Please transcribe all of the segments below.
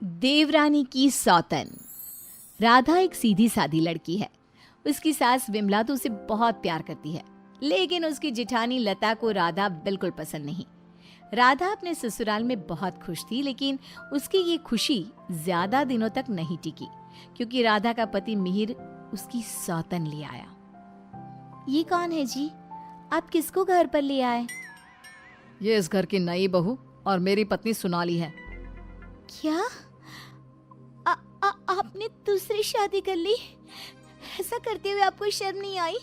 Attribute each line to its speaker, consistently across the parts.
Speaker 1: देवरानी की सौतन। राधा एक सीधी सादी लड़की है। उसकी सास विमला तो उसे बहुत प्यार करती है, लेकिन उसकी जिठानी लता को राधा बिल्कुल पसंद नहीं। राधा अपने ससुराल में बहुत खुश थी, लेकिन उसकी ये खुशी ज्यादा दिनों तक नहीं टिकी, क्योंकि राधा का पति मिहिर उसकी सौतन ले आया। ये कौन है जी? आप किसको घर पर ले आए?
Speaker 2: ये इस घर की नई बहू और मेरी पत्नी सोनाली है।
Speaker 1: क्या आपने दूसरी शादी कर ली? ऐसा करते हुए आपको शर्म नहीं आई?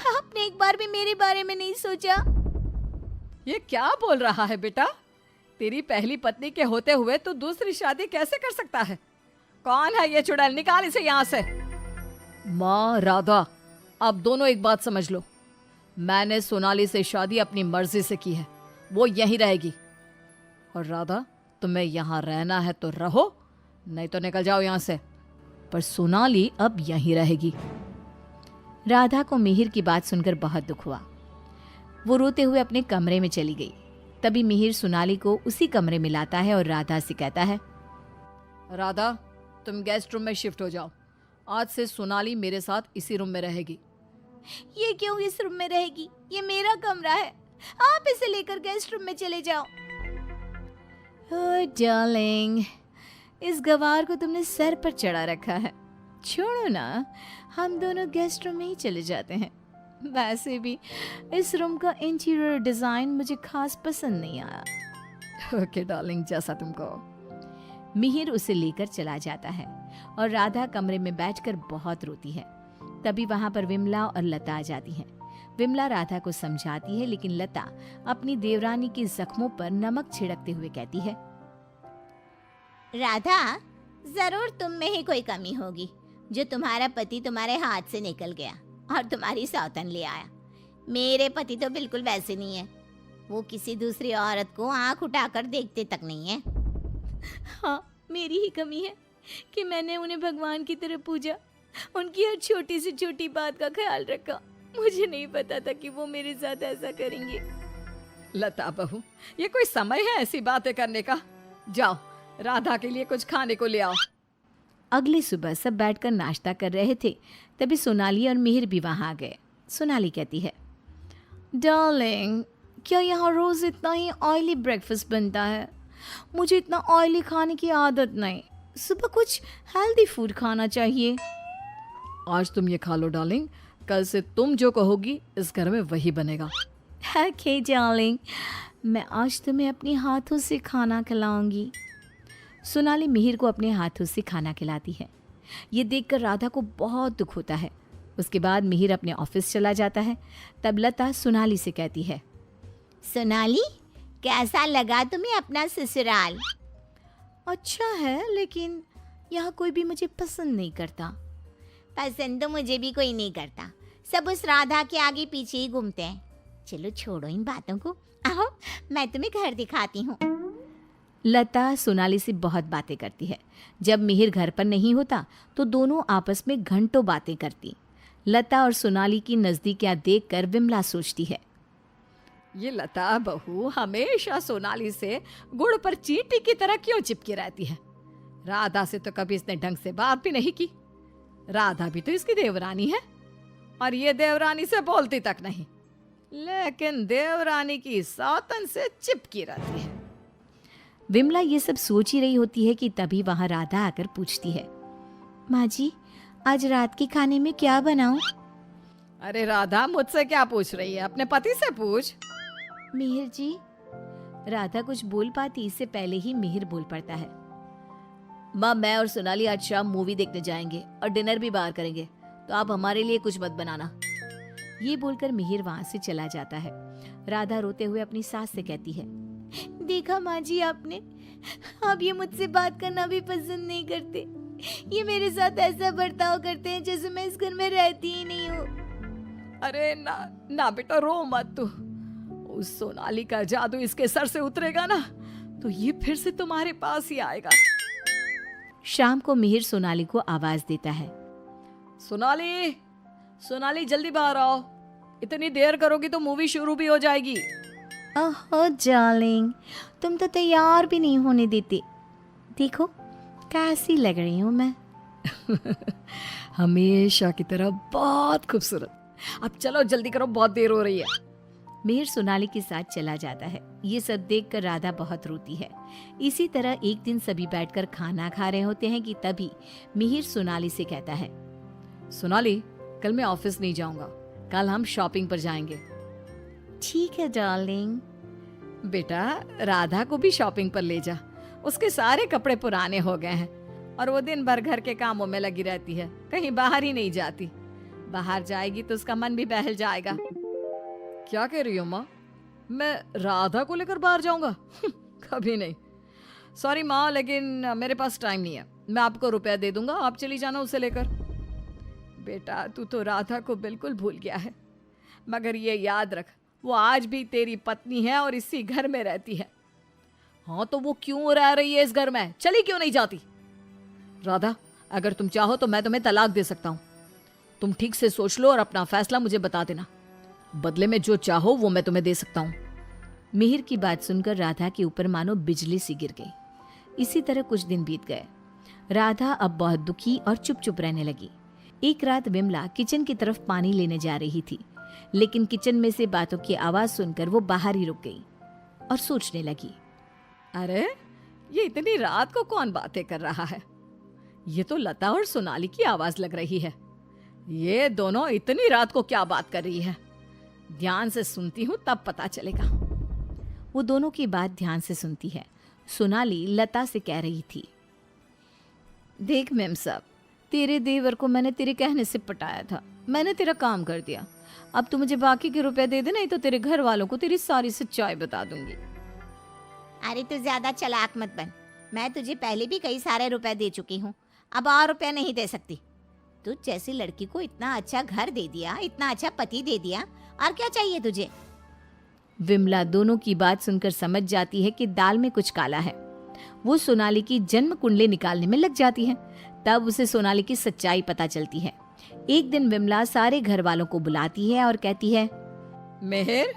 Speaker 1: आपने एक बार भी मेरे बारे में नहीं सोचा?
Speaker 2: ये क्या बोल रहा है बेटा? तेरी पहली पत्नी के होते हुए तू दूसरी शादी कैसे कर सकता है? कौन है ये चुड़ैल? निकाल इसे यहाँ से। माँ राधा, आप दोनों एक बात समझ लो। मैंने सोनाली से शादी अपनी मर्जी से की है, वो यहीं रहेगी। और राधा, तुम्हें यहाँ रहना है तो रहो, नहीं तो निकल जाओ यहाँ से। पर सोनाली अब यहीं रहेगी।
Speaker 1: राधा को मिहिर की बात सुनकर बहुत दुख हुआ। वो रोते हुए अपने कमरे में चली गई। तभी मिहिर सोनाली को उसी कमरे में लाता है और राधा से कहता है,
Speaker 2: राधा, तुम गेस्ट रूम में शिफ्ट हो जाओ। आज से सोनाली मेरे साथ इसी रूम में रहेगी।
Speaker 1: ये क्यों इस रूम में रहेगी? ये मेरा कमरा है, आप इसे लेकर गेस्ट रूम में चले जाओ। ओह डार्लिंग, इस गवार को तुमने सर पर चढ़ा रखा है। छोड़ो ना, हम दोनों गेस्ट रूम में ही चले जाते हैं। वैसे भी इस रूम का इंटीरियर डिजाइन मुझे खास पसंद नहीं आया।
Speaker 2: ओके डार्लिंग, जैसा तुम कहो।
Speaker 1: मिहिर उसे लेकर चला जाता है और राधा कमरे में बैठकर बहुत रोती है। तभी वहां पर विमला और लता आ जाती हैं। विमला राधा को समझाती है, लेकिन लता अपनी देवरानी के जख्मों पर नमक छिड़कते हुए कहती है, राधा, जरूर तुम में ही कोई कमी होगी जो तुम्हारा पति तुम्हारे हाथ से निकल गया और तुम्हारी सौतन ले आया। मेरे पति तो बिल्कुल वैसे नहीं है। वो किसी दूसरी औरत को आंख उठाकर देखते तक नहीं है। हाँ, मेरी ही कमी है कि मैंने उन्हें भगवान की तरह पूजा, उनकी हर छोटी से छोटी बात का ख्याल रखा। मुझे नहीं पता था कि वो मेरे साथ ऐसा करेंगे।
Speaker 2: लता बहू, ये कोई समय है ऐसी बातें करने का? जाओ, राधा के लिए कुछ खाने को ले आओ।
Speaker 1: अगली सुबह सब बैठकर नाश्ता कर रहे थे। तभी सोनाली और मिहिर भी वहां आ गए। सोनाली कहती है, डार्लिंग, क्या यहाँ रोज इतना ही ऑयली ब्रेकफास्ट बनता है? मुझे इतना ऑयली खाने की आदत नहीं। सुबह कुछ हेल्दी फूड खाना चाहिए।
Speaker 2: आज तुम ये खा लो डार्लिंग, कल से तुम जो कहोगी इस घर में वही बनेगा।
Speaker 1: ओके डार्लिंग, मैं आज तुम्हें अपने हाथों से खाना खिलाऊंगी। सोनाली मिहिर को अपने हाथों से खाना खिलाती है। ये देखकर राधा को बहुत दुख होता है। उसके बाद मिहिर अपने ऑफिस चला जाता है। तब लता सोनाली से कहती है, सोनाली, कैसा लगा तुम्हें अपना ससुराल? अच्छा है, लेकिन यहाँ कोई भी मुझे पसंद नहीं करता। पसंद तो मुझे भी कोई नहीं करता। सब उस राधा के आगे पीछे ही घूमते हैं। चलो छोड़ो इन बातों को, आओ मैं तुम्हें घर दिखाती हूँ। लता सोनाली से बहुत बातें करती है। जब मिहिर घर पर नहीं होता तो दोनों आपस में घंटों बातें करती। लता और सोनाली की नजदीकियां देखकर विमला सोचती है,
Speaker 2: ये लता बहू हमेशा सोनाली से गुड़ पर चींटी की तरह क्यों चिपकी रहती है? राधा से तो कभी इसने ढंग से बात भी नहीं की। राधा भी तो इसकी देवरानी है और ये देवरानी से बोलती तक नहीं, लेकिन देवरानी की सौतन से चिपकी रहती है।
Speaker 1: विमला ये सब सोच ही रही होती है कि तभी वहां राधा आकर पूछती है, माँ जी, आज रात के खाने में क्या बनाऊं?
Speaker 2: अरे राधा, मुझसे क्या पूछ रही है? अपने पति से पूछ।
Speaker 1: मिहिर जी। राधा कुछ बोल पाती इससे पहले ही मिहिर बोल पड़ता है, माँ, मैं और सोनाली आज शाम मूवी देखने जाएंगे और डिनर भी बाहर करेंगे, तो आप हमारे लिए कुछ मत बनाना। ये बोलकर मिहिर वहां से चला जाता है। राधा रोते हुए अपनी सास से कहती है, देखा माँ जी आपने, आप ये मुझसे बात करना भी पसंद नहीं करते। ये मेरे साथ ऐसा बर्ताव करते हैं जैसे मैं इस घर में रहती ही नहीं हूँ।
Speaker 2: अरे ना ना बेटा, रो मत तू। उस सोनाली का जादू इसके सर से उतरेगा ना तो ये फिर से तुम्हारे पास ही आएगा।
Speaker 1: शाम को मिहिर सोनाली को आवाज देता है,
Speaker 2: सोनाली, सोनाली जल्दी बाहर आओ। इतनी देर करोगी तो मूवी शुरू भी हो जाएगी।
Speaker 1: ओहो डार्लिंग, तुम तो तैयार भी नहीं होने देते। देखो, कैसी लग रही हूँ मैं?
Speaker 2: हमेशा की तरह बहुत खूबसूरत। अब चलो जल्दी करो, बहुत देर हो रही है।
Speaker 1: मिहिर सोनाली के साथ चला जाता है। ये सब देखकर राधा बहुत रोती है। इसी तरह एक दिन सभी बैठकर खाना खा रहे होते हैं कि तभी मिहिर सोनाली से कहता है,
Speaker 2: सोनाली, कल मैं ऑफिस नहीं जाऊंगा, कल हम शॉपिंग पर जाएंगे।
Speaker 1: ठीक है डार्लिंग।
Speaker 2: बेटा, राधा को भी शॉपिंग पर ले जा, उसके सारे कपड़े पुराने हो गए हैं और वो दिन भर घर के कामों में लगी रहती है, कहीं बाहर ही नहीं जाती। बाहर जाएगी तो उसका मन भी बहल जाएगा। क्या कह रही हो माँ? मैं राधा को लेकर बाहर जाऊंगा? कभी नहीं। सॉरी माँ, लेकिन मेरे पास टाइम नहीं है। मैं आपको रुपया दे दूंगा, आप चली जाना उसे लेकर। बेटा, तू तो राधा को बिल्कुल भूल गया है, मगर ये याद रख, वो आज भी तेरी पत्नी है और इसी घर में रहती है। हाँ, तो वो क्यों रह रही है इस घर में? चली क्यों नहीं जाती? राधा, अगर तुम चाहो तो मैं तुम्हें तलाक दे सकता हूँ। तुम ठीक से सोच लो और अपना फैसला मुझे बता देना। बदले में जो चाहो वो मैं तुम्हें दे सकता हूँ।
Speaker 1: मिहिर की बात सुनकर राधा के ऊपर मानो बिजली सी गिर गई। इसी तरह कुछ दिन बीत गए। राधा अब बहुत दुखी और चुप चुप रहने लगी। एक रात विमला किचन की तरफ पानी लेने जा रही थी, लेकिन किचन में से बातों की आवाज सुनकर वो बाहर ही रुक गई और सोचने लगी,
Speaker 2: अरे, ये इतनी रात को कौन बातें कर रहा है? ये तो लता और सोनाली की आवाज लग रही है। ये दोनों इतनी रात को क्या बात कर रही है? ध्यान से सुनती हूँ तब पता चलेगा।
Speaker 1: वो दोनों की बात ध्यान से सुनती है। सोनाली लता से कह रही थी, देख मेम साहब, तेरे देवर को मैंने तेरे कहने से पटाया था, मैंने तेरा काम कर दिया। अब तू मुझे बाकी के रुपए दे दे, नहीं तो तेरे घर वालों को तेरी सारी सच्चाई बता दूंगी।
Speaker 3: अरे तू ज्यादा चालाक मत बन, मैं तुझे पहले भी कई सारे रुपए दे चुकी हूँ, अब और रुपए नहीं दे सकती। तू जैसी लड़की को इतना अच्छा घर दे दिया, इतना अच्छा पति दे दिया, और क्या चाहिए तुझे?
Speaker 1: विमला दोनों की बात सुनकर समझ जाती है कि दाल में कुछ काला है। वो सोनाली की जन्म कुंडली निकालने में लग जाती है। तब उसे सोनाली की सच्चाई पता चलती है। एक दिन विमला सारे घर वालों को बुलाती है और कहती है,
Speaker 2: मेहर,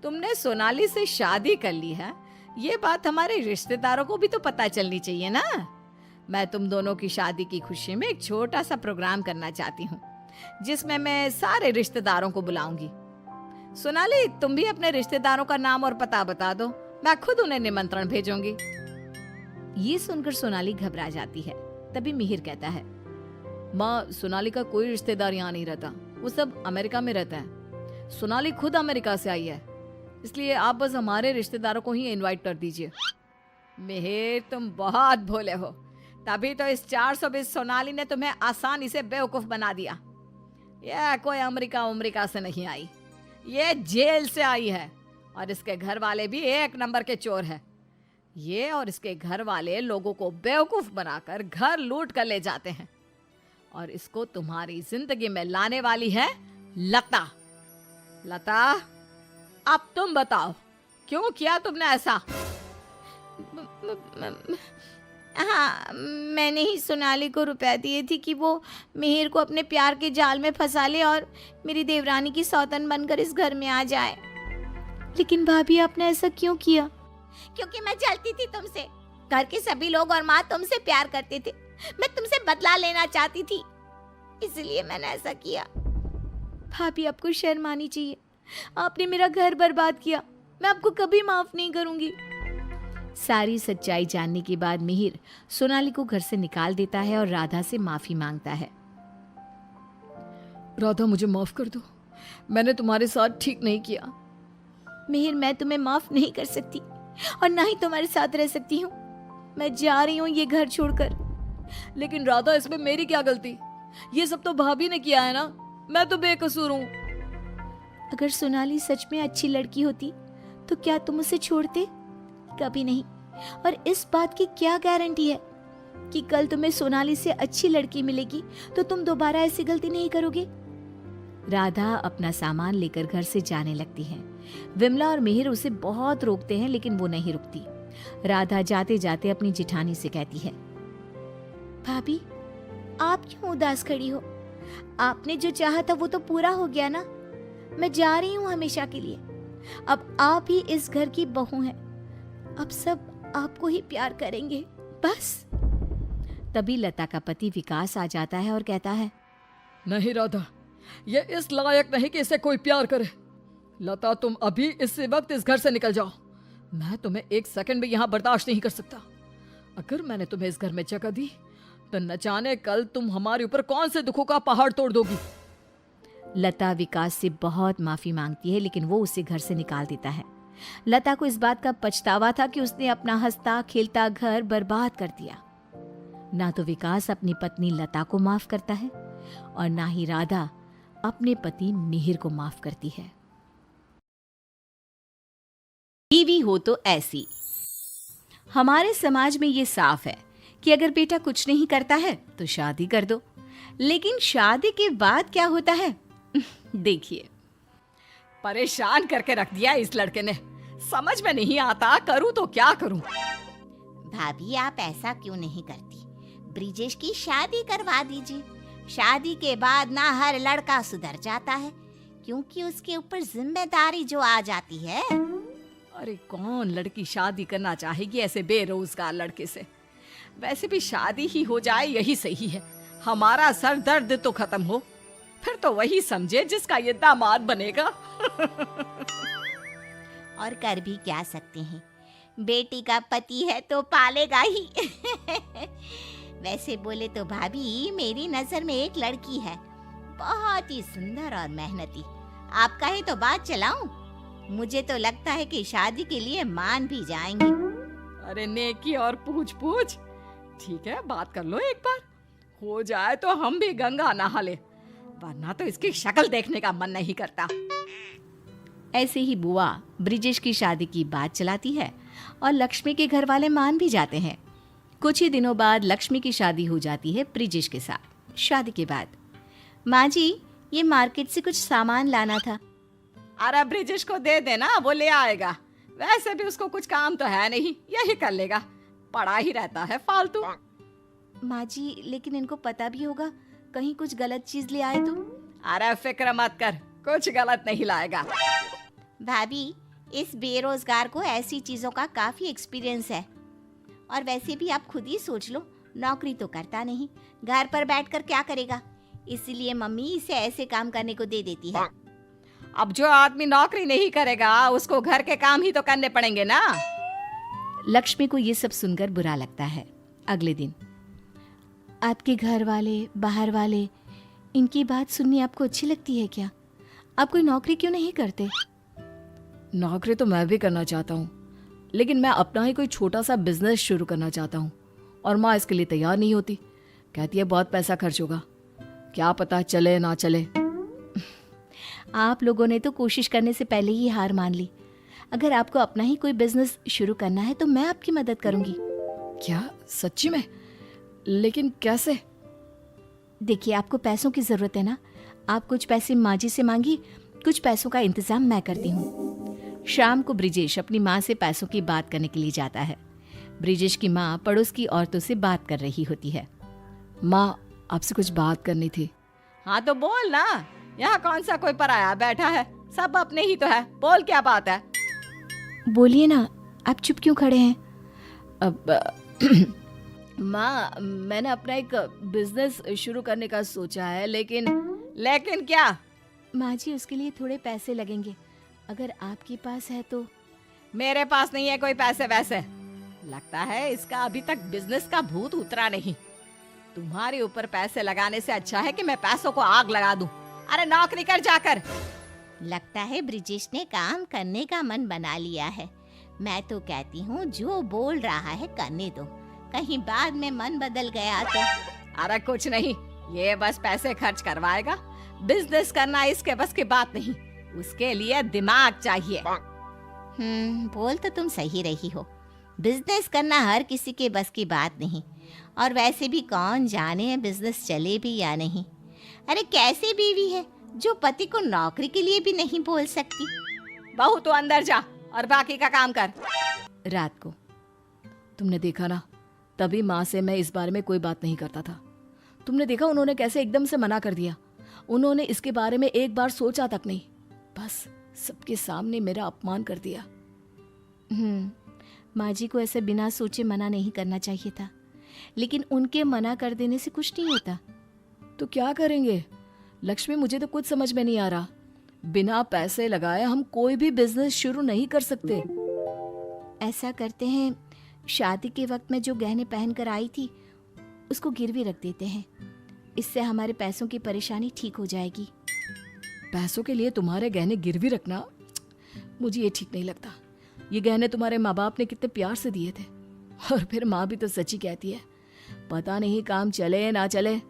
Speaker 2: तुमने सोनाली से शादी कर ली है, ये बात हमारे रिश्तेदारों को भी तो पता चलनी चाहिए ना। मैं तुम दोनों की शादी की खुशी में एक छोटा सा प्रोग्राम करना चाहती हूँ, जिसमें मैं सारे रिश्तेदारों को बुलाऊंगी। सोनाली, तुम भी अपने रिश्तेदारों का नाम और पता बता दो, मैं खुद उन्हें निमंत्रण भेजूंगी।
Speaker 1: ये सुनकर सोनाली घबरा जाती है। तभी मिहिर कहता है,
Speaker 2: माँ, सोनाली का कोई रिश्तेदार यहाँ नहीं रहता, वो सब अमेरिका में रहता है। सोनाली खुद अमेरिका से आई है, इसलिए आप बस हमारे रिश्तेदारों को ही इनवाइट कर दीजिए। मेहर, तुम बहुत भोले हो, तभी तो इस 420 सोनाली ने तुम्हें आसानी से बेवकूफ बना दिया। यह कोई अमेरिका से नहीं आई, ये जेल से आई है, और इसके घर वाले भी एक नंबर के चोर हैं। ये और इसके घर वाले लोगों को बेवकूफ बनाकर घर लूट कर ले जाते हैं, और इसको तुम्हारी जिंदगी में लाने वाली है लता। लता, अब तुम बताओ, क्यों किया तुमने ऐसा?
Speaker 3: हाँ, मैंने ही सोनाली को रुपए दिए थे कि वो मिहिर को अपने प्यार के जाल में फंसा ले और मेरी देवरानी की सौतन बनकर इस घर में आ जाए।
Speaker 1: लेकिन भाभी, आपने ऐसा क्यों किया?
Speaker 3: क्योंकि मैं जलती थी तुमसे। घर के सभी लोग और माँ तुमसे प्यार करते थे, मैं तुमसे बदला लेना चाहती थी, इसलिए मैंने ऐसा किया।
Speaker 1: भाभी, आपको शर्म आनी चाहिए। आपने मेरा घर बर्बाद किया, मैं आपको कभी माफ नहीं करूंगी। सारी सच्चाई जानने के बाद मिहिर सोनाली को घर से निकाल देता है और राधा से माफी मांगता है।
Speaker 2: राधा, मुझे माफ कर दो, मैंने तुम्हारे साथ ठीक नहीं किया।
Speaker 1: मिहिर, मैं तुम्हें माफ नहीं कर सकती और ना ही तुम्हारे साथ रह सकती हूँ। मैं जा रही हूँ ये घर छोड़कर।
Speaker 2: लेकिन राधा, इसमें मेरी क्या गलती? ये सब तो भाभी ने किया है ना, मैं तो बेकसूर हूँ।
Speaker 1: अगर सोनाली सच में अच्छी लड़की होती तो क्या तुम उसे छोड़ते? कभी नहीं। और इस बात की क्या गारंटी है कि कल तुम्हें सोनाली से अच्छी लड़की मिलेगी तो तुम दोबारा ऐसी गलती नहीं करोगे? राधा अपना सामान लेकर घर से जाने लगती है। विमला और मिहिर उसे बहुत रोकते हैं, लेकिन वो नहीं रुकती। राधा जाते जाते अपनी जिठानी से कहती है, भाभी, आप क्यों उदास खड़ी हो? आपने जो चाहा था वो तो पूरा हो गया ना। मैं जा रही हूँ हमेशा के लिए। अब आप ही इस घर की बहू हैं। अब सब आपको ही प्यार करेंगे, बस। तभी लता का पति विकास आ जाता है और कहता है,
Speaker 2: नहीं राधा, ये इस लायक नहीं कि इसे कोई प्यार करे। लता, तुम अभी इसी वक्त इस घर से निकल जाओ। मैं तुम्हें एक सेकंड भी यहाँ बर्दाश्त नहीं कर सकता। अगर मैंने तुम्हें इस घर में जगह दी तो न जाने कल तुम हमारे ऊपर कौन से दुखों का पहाड़ तोड़ दोगी।
Speaker 1: लता विकास से बहुत माफी मांगती है, लेकिन वो उसे घर से निकाल देता है। लता को इस बात का पछतावा था कि उसने अपना हंसता खेलता घर बर्बाद कर दिया। ना तो विकास अपनी पत्नी लता को माफ करता है और ना ही राधा अपने पति मिहिर को माफ करती है। बीवी हो तो ऐसी। हमारे समाज में ये साफ है कि अगर बेटा कुछ नहीं करता है तो शादी कर दो, लेकिन शादी के बाद क्या होता है देखिए।
Speaker 2: परेशान करके रख दिया इस लड़के ने, समझ में नहीं आता करूं तो क्या करूं।
Speaker 3: भाभी, आप ऐसा क्यों नहीं करती? ब्रिजेश की शादी करवा दीजिए। शादी के बाद ना हर लड़का सुधर जाता है, क्योंकि उसके ऊपर जिम्मेदारी जो आ जाती है।
Speaker 2: अरे कौन लड़की शादी करना चाहेगी ऐसे बेरोजगार लड़के से? वैसे भी शादी ही हो जाए यही सही है, हमारा सर दर्द तो खत्म हो। फिर तो वही समझे जिसका ये दामाद बनेगा।
Speaker 3: और कर भी क्या सकते हैं, बेटी का पति है तो पालेगा ही। वैसे बोले तो भाभी, मेरी नजर में एक लड़की है, बहुत ही सुंदर और मेहनती। आपका ही तो बात चलाऊं? मुझे तो लगता है कि शादी के लिए मान भी जाएंगे।
Speaker 2: अरे नेकी और पूछ पूछ। ठीक है, बात कर लो एक बार, हो जाए तो हम भी गंगा नहा ले, वरना तो इसकी शक्ल देखने का मन नहीं करता।
Speaker 1: ऐसे ही बुआ ब्रिजेश की शादी की बात चलाती है और लक्ष्मी के घर वाले मान भी जाते हैं। कुछ ही दिनों बाद लक्ष्मी की शादी हो जाती है ब्रिजेश के साथ। शादी के बाद, माँ जी ये मार्केट से कुछ सामान लाना था।
Speaker 2: अरे ब्रिजेश को दे देना, वो ले आएगा। वैसे भी उसको कुछ काम तो है नहीं, यही कर लेगा, पड़ा ही रहता है फालतू।
Speaker 1: माँ जी लेकिन इनको पता भी होगा कहीं कुछ गलत चीज ले आए तो।
Speaker 2: अरे फिक्र मत कर, कुछ गलत नहीं लाएगा।
Speaker 3: भाभी, इस बेरोजगार को ऐसी चीजों का काफी एक्सपीरियंस है। और वैसे भी आप खुद ही सोच लो, नौकरी तो करता नहीं, घर पर बैठकर क्या करेगा? इसीलिए मम्मी इसे ऐसे काम करने को दे देती है।
Speaker 2: अब जो आदमी नौकरी नहीं करेगा उसको घर के काम ही तो करने पड़ेंगे ना।
Speaker 1: लक्ष्मी को ये सब सुनकर बुरा लगता है। अगले दिन, आपके घर वाले बाहर वाले, इनकी बात सुननी आपको अच्छी लगती है क्या? आप कोई नौकरी क्यों नहीं करते?
Speaker 2: नौकरी तो मैं भी करना चाहता हूँ, लेकिन मैं अपना ही कोई छोटा सा बिजनेस शुरू करना चाहता हूँ और माँ इसके लिए तैयार नहीं होती। कहती है बहुत पैसा खर्च होगा, क्या पता चले ना चले।
Speaker 1: आप लोगों ने तो कोशिश करने से पहले ही हार मान ली। अगर आपको अपना ही कोई बिजनेस शुरू करना है तो मैं आपकी मदद करूंगी।
Speaker 2: क्या सच्ची में? लेकिन कैसे?
Speaker 1: देखिए आपको पैसों की जरूरत है ना, आप कुछ पैसे माँ जी से मांगी, कुछ पैसों का इंतजाम मैं करती हूँ। शाम को ब्रिजेश अपनी माँ से पैसों की बात करने के लिए जाता है। ब्रिजेश की माँ पड़ोस की औरतों से बात कर रही होती है।
Speaker 2: माँ, आपसे कुछ बात करनी थी। हाँ तो बोल ना, यहाँ कौन सा कोई पराया बैठा है, सब अपने ही तो है, बोल क्या बात है?
Speaker 1: बोलिए ना, आप चुप क्यों खड़े हैं?
Speaker 2: अब माँ, मैंने अपना एक बिजनेस शुरू करने का सोचा है, लेकिन क्या?
Speaker 1: माँ जी उसके लिए थोड़े पैसे लगेंगे, अगर आपके पास है तो।
Speaker 2: मेरे पास नहीं है कोई पैसे वैसे। लगता है इसका अभी तक बिजनेस का भूत उतरा नहीं। तुम्हारे ऊपर पैसे लगाने से अच्छा है कि मैं पैसों को आग लगा दूं। अरे नौकरी कर जाकर।
Speaker 3: लगता है ब्रिजेश ने काम करने का मन बना लिया है। मैं तो कहती हूँ जो बोल रहा है करने दो, कहीं बाद में मन बदल गया तो।
Speaker 2: अरे कुछ नहीं, ये बस पैसे खर्च करवाएगा। बिजनेस करना इसके बस की बात नहीं, उसके लिए दिमाग चाहिए।
Speaker 3: बोल तो तुम सही रही हो, बिजनेस करना हर किसी के बस की बात नहीं। और वैसे भी कौन जाने बिजनेस चले भी या नहीं। अरे कैसी बीवी है जो पति को नौकरी के लिए भी नहीं बोल सकती।
Speaker 2: बहू तो अंदर जा और बाकी का काम कर।
Speaker 1: रात को
Speaker 2: तुमने देखा ना, तभी माँ से मैं इस बारे में कोई बात नहीं करता था। तुमने देखा उन्होंने कैसे एकदम से मना कर दिया। उन्होंने इसके बारे में एक बार सोचा तक नहीं, बस सबके सामने मेरा अपमान कर दिया।
Speaker 1: माँ जी को ऐसे बिना सोचे मना नहीं करना चाहिए था। लेकिन उनके मना कर देने से कुछ नहीं होता।
Speaker 2: तो क्या करेंगे लक्ष्मी, मुझे तो कुछ समझ में नहीं आ रहा। बिना पैसे लगाए हम कोई भी बिजनेस शुरू नहीं कर सकते।
Speaker 1: ऐसा करते हैं, शादी के वक्त में जो गहने पहन कर आई थी उसको गिरवी रख देते हैं। इससे हमारे पैसों की परेशानी ठीक हो जाएगी।
Speaker 2: पैसों के लिए तुम्हारे गहने गिरवी रखना, मुझे ये ठीक नहीं लगता। ये गहने तुम्हारे माँ बाप ने कितने प्यार से दिए थे, और फिर माँ भी तो सच्ची कहती है, पता नहीं काम चले ना चले।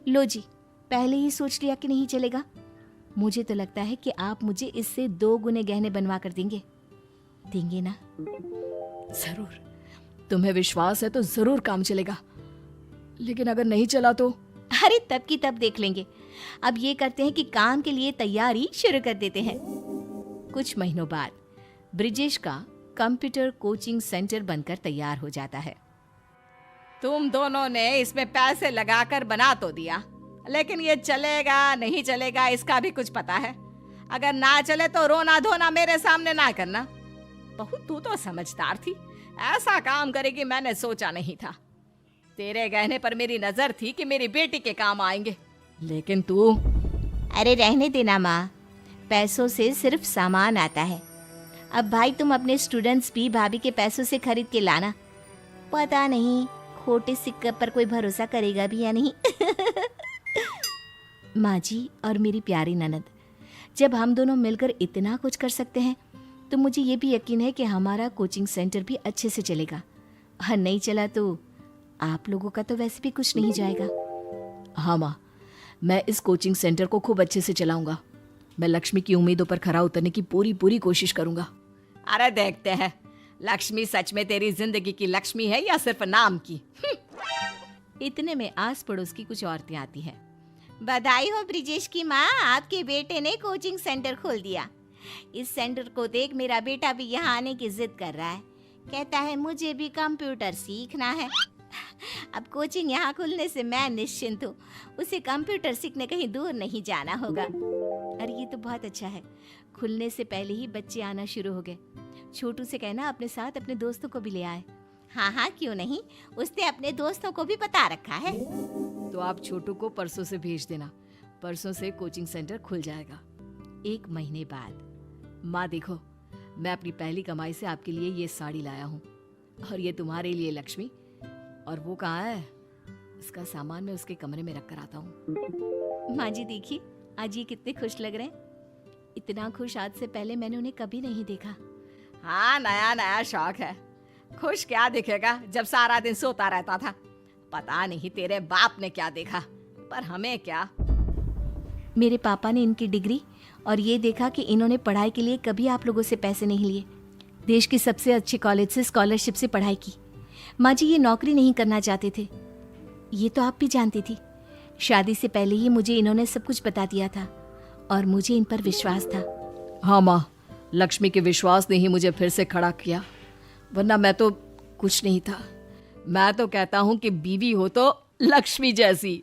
Speaker 1: लो जी, पहले ही सोच लिया कि नहीं चलेगा। मुझे तो लगता है कि आप मुझे इससे 2 गुने गहने बनवा कर देंगे ना?
Speaker 2: जरूर, तुम्हें विश्वास है तो जरूर काम चलेगा, लेकिन अगर नहीं चला तो?
Speaker 1: अरे तब की तब देख लेंगे। अब ये करते हैं कि काम के लिए तैयारी शुरू कर देते हैं। कुछ महीनों बाद ब्रिजेश का कंप्यूटर कोचिंग सेंटर बनकर तैयार हो जाता है।
Speaker 2: तुम दोनों ने इसमें पैसे लगाकर बना तो दिया, लेकिन ये चलेगा नहीं चलेगा इसका भी कुछ पता है। अगर ना चले तो रोना धोना मेरे सामने ना करना। बहू तू तो समझदार थी, ऐसा काम करेगी मैंने सोचा नहीं था। तेरे गहने पर मेरी नजर थी कि मेरी बेटी के काम आएंगे, लेकिन तू।
Speaker 1: अरे रहने देना माँ, पैसों से सिर्फ सामान आता है। अब भाई तुम अपने स्टूडेंट्स भी भाभी के पैसों से खरीद के लाना। पता नहीं खोटे सिक्के पर कोई भरोसा करेगा भी या नहीं। माँ जी और मेरी प्यारी ननद, जब हम दोनों मिलकर इतना कुछ कर सकते हैं तो मुझे ये भी यकीन है कि हमारा कोचिंग सेंटर भी अच्छे से चलेगा। और नहीं चला तो आप लोगों का तो वैसे भी कुछ नहीं जाएगा।
Speaker 2: हाँ माँ, मैं इस कोचिंग सेंटर को खूब अच्छे से चलाऊंगा। मैं लक्ष्मी की उम्मीदों पर खरा उतरने की पूरी कोशिश करूंगा। अरे देखते हैं लक्ष्मी सच में तेरी जिंदगी की लक्ष्मी है या सिर्फ नाम की।
Speaker 1: इतने में आस पड़ोस की कुछ औरतें आती हैं।
Speaker 3: बधाई हो ब्रिजेश की माँ, आपके बेटे ने कोचिंग सेंटर खोल दिया। इस सेंटर को देख मेरा बेटा भी यहाँ आने की जिद कर रहा है। कहता है मुझे भी कंप्यूटर सीखना है। अब कोचिंग यहाँ खुलने से मैं निश्चिंत हूँ, उसे कंप्यूटर सीखने कहीं दूर नहीं जाना होगा।
Speaker 1: अरे ये तो बहुत अच्छा है। खुलने से पहले ही बच्चे आना शुरू हो गए। छोटू से कहना अपने साथ अपने दोस्तों को भी ले आए।
Speaker 3: हाँ हाँ क्यों नहीं, उसने अपने दोस्तों को भी बता रखा है।
Speaker 2: तो आप छोटू को परसों से भेज देना, परसों से कोचिंग सेंटर खुल जाएगा।
Speaker 1: 1 महीने बाद।
Speaker 2: माँ देखो, मैं अपनी पहली कमाई से आपके लिए ये साड़ी लाया हूँ, और ये तुम्हारे लिए लक्ष्मी। और वो कहाँ है? इसका सामान मैं उसके कमरे में रख कर आता हूँ।
Speaker 1: माँ जी देखिए, आज ये कितने खुश लग रहे हैं। इतना खुश आज से पहले मैंने उन्हें कभी नहीं देखा।
Speaker 2: हाँ, नया नया शौक है। खुश क्या दिखेगा जब सारा दिन सोता रहता था। पता नहीं तेरे बाप ने क्या देखा, पर हमें क्या।
Speaker 1: मेरे पापा ने इनकी डिग्री और ये देखा कि इन्होंने पढ़ाई के लिए कभी आप लोगों से पैसे नहीं लिए। देश के सबसे अच्छे कॉलेज से स्कॉलरशिप से पढ़ाई की। माँ जी ये नौकरी नहीं करना चाहते थे, ये तो आप भी जानती थी। शादी से पहले ही मुझे इन्होंने सब कुछ बता दिया था और मुझे इन पर विश्वास था।
Speaker 2: हाँ माँ, लक्ष्मी के विश्वास ने ही मुझे फिर से खड़ा किया, वरना मैं तो कुछ नहीं था। मैं तो कहता हूँ कि बीवी हो तो लक्ष्मी जैसी।